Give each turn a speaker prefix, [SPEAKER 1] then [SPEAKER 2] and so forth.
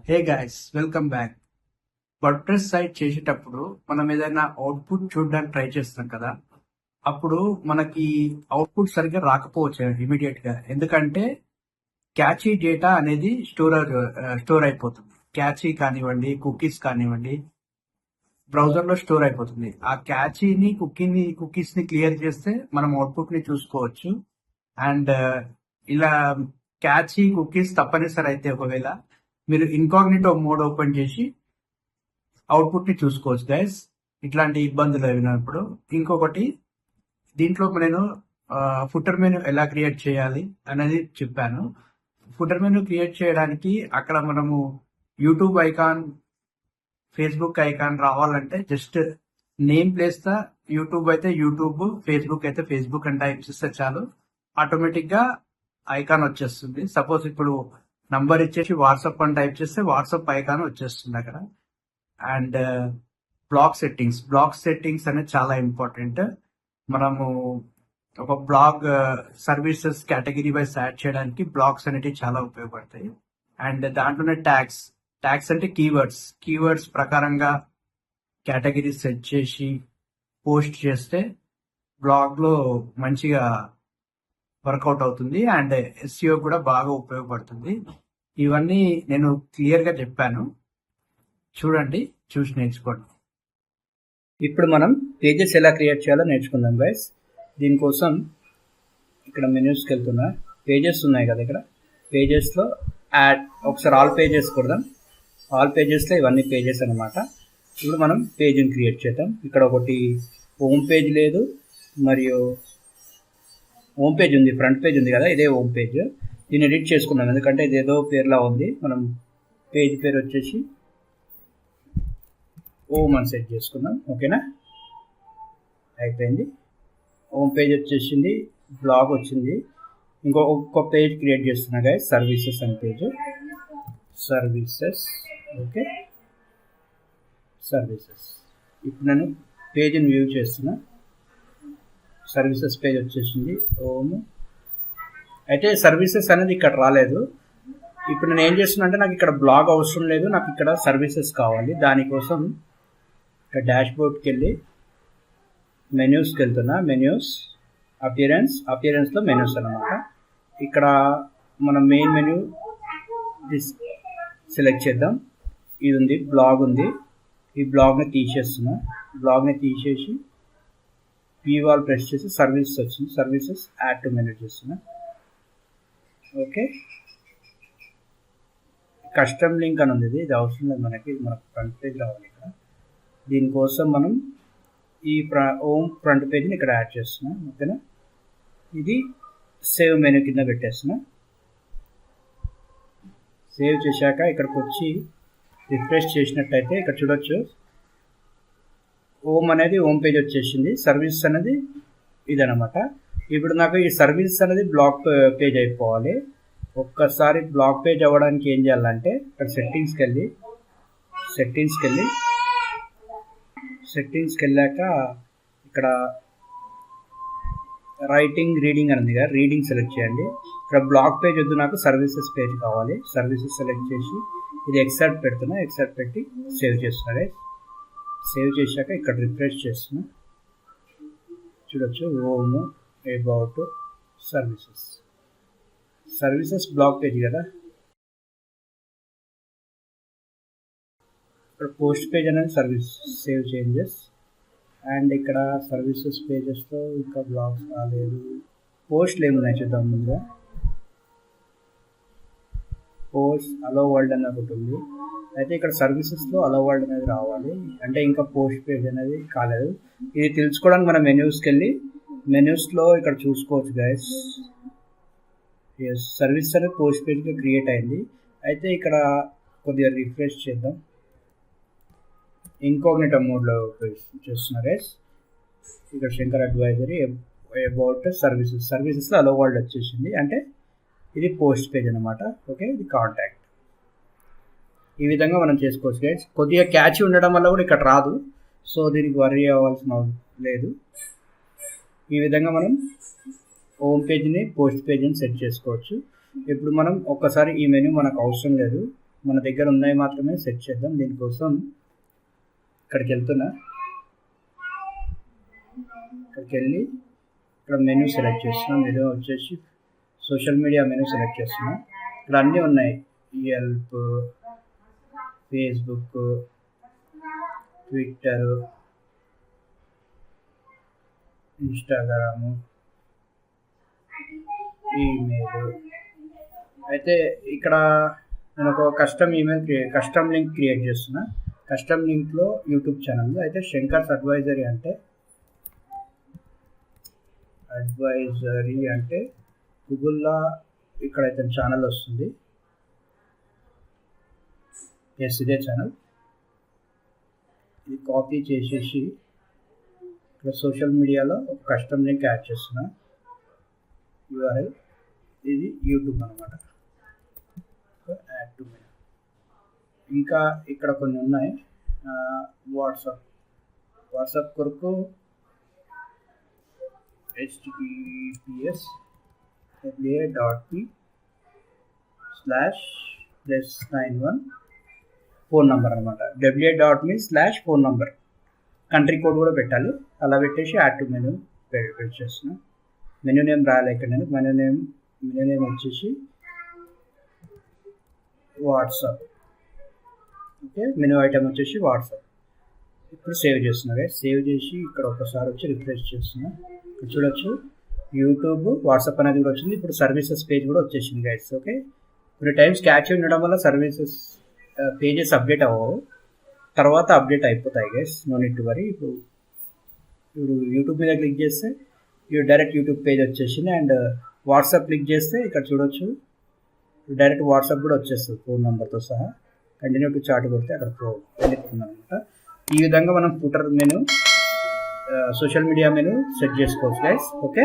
[SPEAKER 1] హే guys, welcome back. WordPress site చేసేటప్పుడు మనం ఏదైనా అవుట్‌పుట్ చూడడానికి ట్రై చేస్తాం కదా! అప్పుడు మనకి అవుట్‌పుట్ సరిగ్గా రాకపోవచ్చు ఇమ్మీడియేట్‌గా. ఎందుకంటే క్యాచీ డేటా అనేది స్టోర్ అయిపోతుంది. క్యాచీ కానివ్వండి, కుకీస్ కానివ్వండి, బ్రౌజర్‌లో స్టోర్ అయిపోతుంది. ఆ క్యాచీని, కుకీస్‌ని క్లియర్ చేస్తే మనం అవుట్‌పుట్‌ని చూసుకోవచ్చు. అండ్ ఇలా క్యాచీ, కుకీస్ తప్పనిసరి అయితే ఒకవేళ మీరు ఇన్కాగ్నిటో మోడ్ ఓపెన్ చేసి అవుట్పుట్ ని చూసుకోవచ్చు గైస్. ఇట్లాంటి ఇబ్బందులు అయినప్పుడు ఇంకొకటి, దీంట్లో నేను ఫుటర్ మెనూ ఎలా క్రియేట్ చేయాలి అనేది చెప్పాను. ఫుటర్ మెనూ క్రియేట్ చేయడానికి అక్కడ మనము యూట్యూబ్ ఐకాన్, ఫేస్బుక్ ఐకాన్ రావాలంటే just name place the YouTube అయితే యూట్యూబ్, ఫేస్బుక్ అయితే ఫేస్బుక్ అని టైప్ చేస్తే చాలు, ఆటోమేటిక్ గా ఐకాన్ వచ్చేస్తుంది. సపోజ్ ఇప్పుడు నంబర్ ఇచ్చేసి వాట్సాప్ అని టైప్ చేస్తే వాట్సాప్ ఐకాన్ వచ్చేస్తుంది అక్కడ. అండ్ బ్లాక్ సెట్టింగ్స్ అనేది చాలా ఇంపార్టెంట్. మనము ఒక blog services category wise add చేయడానికి బ్లాగ్స్ అనేటివి చాలా ఉపయోగపడతాయి. అండ్ దాంట్లోనే ట్యాగ్స్ అంటే కీవర్డ్స్ ప్రకారంగా కేటగిరీ సెట్ చేసి పోస్ట్ చేస్తే బ్లాగ్ లో మంచిగా వర్కౌట్ అవుతుంది. అండ్ ఎస్ఈఓ కూడా బాగా ఉపయోగపడుతుంది. ఇవన్నీ నేను క్లియర్ గా చెప్పాను, చూడండి, చూసి నేర్చుకోండి.
[SPEAKER 2] ఇప్పుడు మనం పేజెస్ ఎలా క్రియేట్ చేయాలో నేర్చుకుందాం గైస్. దీనికోసం ఇక్కడ మెనూస్కి వెళ్తున్నా, పేజెస్ ఉన్నాయి కదా, ఇక్కడ పేజెస్లో యాడ్, ఒకసారి ఆల్ పేజెస్ కొడదాం. ఆల్ పేజెస్లో ఇవన్నీ పేజెస్ అనమాట. ఇప్పుడు మనం పేజ్ని క్రియేట్ చేద్దాం. ఇక్కడ ఒకటి హోమ్ పేజ్ లేదు, మరియు హోమ్ పేజ్ ఉంది, ఫ్రంట్ పేజ్ ఉంది కదా, ఇదే హోమ్ పేజ్. దీన్ని ఎడిట్ చేసుకుందాం, ఎందుకంటే ఇది ఏదో పేర్లా ఉంది. మనం పేజ్ పేరు వచ్చేసి హోమ్ అని సెట్ చేసుకుందాం. ఓకేనా, అయిపోయింది. హోమ్ పేజ్ వచ్చేసింది, బ్లాగ్ వచ్చింది. ఇంకొక పేజ్ క్రియేట్ చేస్తున్నా గైస్, సర్వీసెస్ అని పేజ్. Services, okay, services. ఇప్పుడు నేను పేజ్ని వ్యూ చేస్తున్నా. సర్వీసెస్ పేజ్ వచ్చేసింది, హోమ్. అయితే సర్వీసెస్ అనేది ఇక్కడ రాలేదు. ఇప్పుడు నేను ఏం చేస్తున్నా అంటే, నాకు ఇక్కడ బ్లాగ్ అవసరం లేదు, నాకు ఇక్కడ సర్వీసెస్ కావాలి. దానికోసం ఇక్కడ డాష్ బోర్డ్కి వెళ్ళి మెన్యూస్కి వెళ్తున్నా. మెన్యూస్, అపియరెన్స్లో మెన్యూస్ అనమాట. ఇక్కడ మన మెయిన్ మెన్యూ సెలెక్ట్ చేద్దాం. ఇది ఉంది, బ్లాగ్ ఉంది. ఈ బ్లాగ్ని తీసేస్తున్నా. బ్లాగ్ని తీసేసి వాల్ ప్రెస్ చేసి సర్వీసెస్ వచ్చింది, సర్వీసెస్ యాడ్ టు మెనూ చేస్తున్నా. ఓకే, కస్టమ్ లింక్ అని ఉంది, ఇది అవసరం లేదు మనకి, మనకు ఫ్రంట్ పేజ్ రావాలి ఇక్కడ. దీనికోసం మనం ఈ హోమ్ ఫ్రంట్ పేజ్ని ఇక్కడ యాడ్ చేస్తున్నాం. ఓకేనా, ఇది సేవ్ మెనూ కింద పెట్టేస్తున్నా. సేవ్ చేశాక ఇక్కడికి వచ్చి రిఫ్రెష్ చేసినట్టయితే ఇక్కడ చూడొచ్చు, హోమ్ అనేది హోమ్ పేజ్ వచ్చేసింది, సర్వీస్ అనేది ఇదనమాట. ఇప్పుడు నాకు ఈ సర్వీస్ అనేది బ్లాక్ పేజ్ అయిపోవాలి. ఒక్కసారి బ్లాక్ పేజ్ అవ్వడానికి ఏం చేయాలంటే, ఇక్కడ సెట్టింగ్స్కి వెళ్ళాక ఇక్కడ రీడింగ్ అని ఉంది కదా, రీడింగ్ సెలెక్ట్ చేయండి. ఇక్కడ బ్లాక్ పేజ్ వద్దు, నాకు సర్వీసెస్ పేజ్ కావాలి. సర్వీసెస్ సెలెక్ట్ చేసి ఇది ఎక్సెప్ట్ పెడుతున్నా, ఎక్సెప్ట్ పెట్టి సేవ్ చేస్తున్నా. సేవ్ చేశాక ఇక్కడ రిఫ్రెష్ చేస్తున్నా, చూడొచ్చు home, about, services blog page కదా. ఇక్కడ పోస్ట్ పేజ్ అనేది సర్వీస్, సేవ్ చేంజెస్. అండ్ ఇక్కడ సర్వీసెస్ పేజెస్లో ఇంకా బ్లాగ్స్ రాలేదు. పోస్ట్లు ఏమున్నాయి చూద్దాం. ముందుగా పోస్ట్ అలో వరల్డ్ అనేది ఒకటి ఉంది. అయితే ఇక్కడ సర్వీసెస్లో అలో వరల్డ్ అనేది రావాలి, అంటే ఇంకా పోస్ట్ పేజ్ అనేది కాలేదు. ఇది తెలుసుకోవడానికి మనం మెన్యూస్కి వెళ్ళి మెన్యూస్లో ఇక్కడ చూసుకోవచ్చు గైస్. సర్వీస్ అనేది పోస్ట్ పేజ్గా క్రియేట్ అయింది. అయితే ఇక్కడ కొద్దిగా రిఫ్రెష్ చేద్దాం. ఇన్కాగ్నిటో మోడ్లో చేస్తున్నా గైస్. ఇక్కడ శంకర్ అడ్వైజరీ, అబౌట్, సర్వీసెస్లో అలో వరల్డ్ వచ్చేసింది, అంటే ఇది పోస్ట్ పేజ్ అనమాట. ఓకే, ఇది కాంటాక్ట్. ఈ విధంగా మనం చేసుకోవచ్చు గైస్. కొద్దిగా క్యాచ్ ఉండడం వల్ల కూడా ఇక్కడ రాదు, సో దీనికి వర్రీ అవ్వాల్సిన లేదు. ఈ విధంగా మనం హోమ్ పేజ్ని, పోస్ట్ పేజ్ని సెట్ చేసుకోవచ్చు. ఇప్పుడు మనం ఒక్కసారి ఈ మెనూ మనకు అవసరం లేదు, మన దగ్గర ఉన్నాయి మాత్రమే సెట్ చేద్దాం. దీనికోసం ఇక్కడికి వెళ్తున్నా, ఇక్కడికి వెళ్ళి ఇక్కడ మెనూ సెలెక్ట్ చేస్తున్నాం. మెనూ వచ్చేసి సోషల్ మీడియా మెనూ సెలెక్ట్ చేస్తున్నాం. ఇక్కడ అన్నీ ఉన్నాయి, Yelp, Facebook, Twitter, Instagram, email. అయితే ఇక్కడ నేను ఒక కస్టమ్ లింక్ క్రియేట్ చేస్తున్నా. కస్టమ్ లింక్లో యూట్యూబ్ ఛానల్ అయితే శంకర్స్ అడ్వైజరీ అంటే గూగుల్లో ఇక్కడ అయితే ఛానల్ వస్తుంది. ఎస్, ఇదే ఛానల్. ఇది కాపీ చేసేసి ఇక్కడ సోషల్ మీడియాలో ఒక కస్టమ్ లింక్ యాడ్ చేస్తున్నా. URL ఇది యూట్యూబ్ అనమాట. Add to menu. ఇంకా ఇక్కడ కొన్ని ఉన్నాయి. వాట్సాప్ కొరకు https://+91 ఫోన్ నెంబర్ అనమాట. wa.me/phone number. కంట్రీ కోడ్ కూడా పెట్టాలి. అలా పెట్టేసి యాడ్ టు మెనూ పెట్టేస్తున్నా. మెనూ నేమ్ రాయాలి ఇక్కడ. నేను మెనూ నేమ్ వచ్చేసి వాట్సాప్. ఓకే, మెనూ ఐటమ్ వచ్చేసి వాట్సాప్. ఇప్పుడు సేవ్ చేస్తున్నా గైస్. సేవ్ చేసి ఇక్కడ ఒకసారి వచ్చి రిఫ్రెష్ చేస్తున్నా. ఇక్కడ చూడొచ్చు యూట్యూబ్, వాట్సాప్ అనేది కూడా వచ్చింది. ఇప్పుడు సర్వీసెస్ పేజ్ కూడా వచ్చేసింది గైస్. ఓకే, కొన్ని టైమ్స్ క్యాచ్ ఉండడం వల్ల సర్వీసెస్ పేజెస్ అప్డేట్ అవ్వవు, తర్వాత అప్డేట్ అయిపోతాయి guys. No need to worry. ఇప్పుడు యూట్యూబ్ మీద క్లిక్ చేస్తే డైరెక్ట్ యూట్యూబ్ పేజ్ వచ్చేసింది. అండ్ వాట్సాప్ క్లిక్ చేస్తే ఇక్కడ చూడొచ్చు డైరెక్ట్ వాట్సాప్ కూడా వచ్చేస్తుంది ఫోన్ నెంబర్తో సహా. కంటిన్యూ టు చాట్ కొడితే అక్కడ వెళ్ళిపోతుంది అనమాట. ఈ విధంగా మనం footer menu, social media menu set చేసుకోవచ్చు గైస్. ఓకే.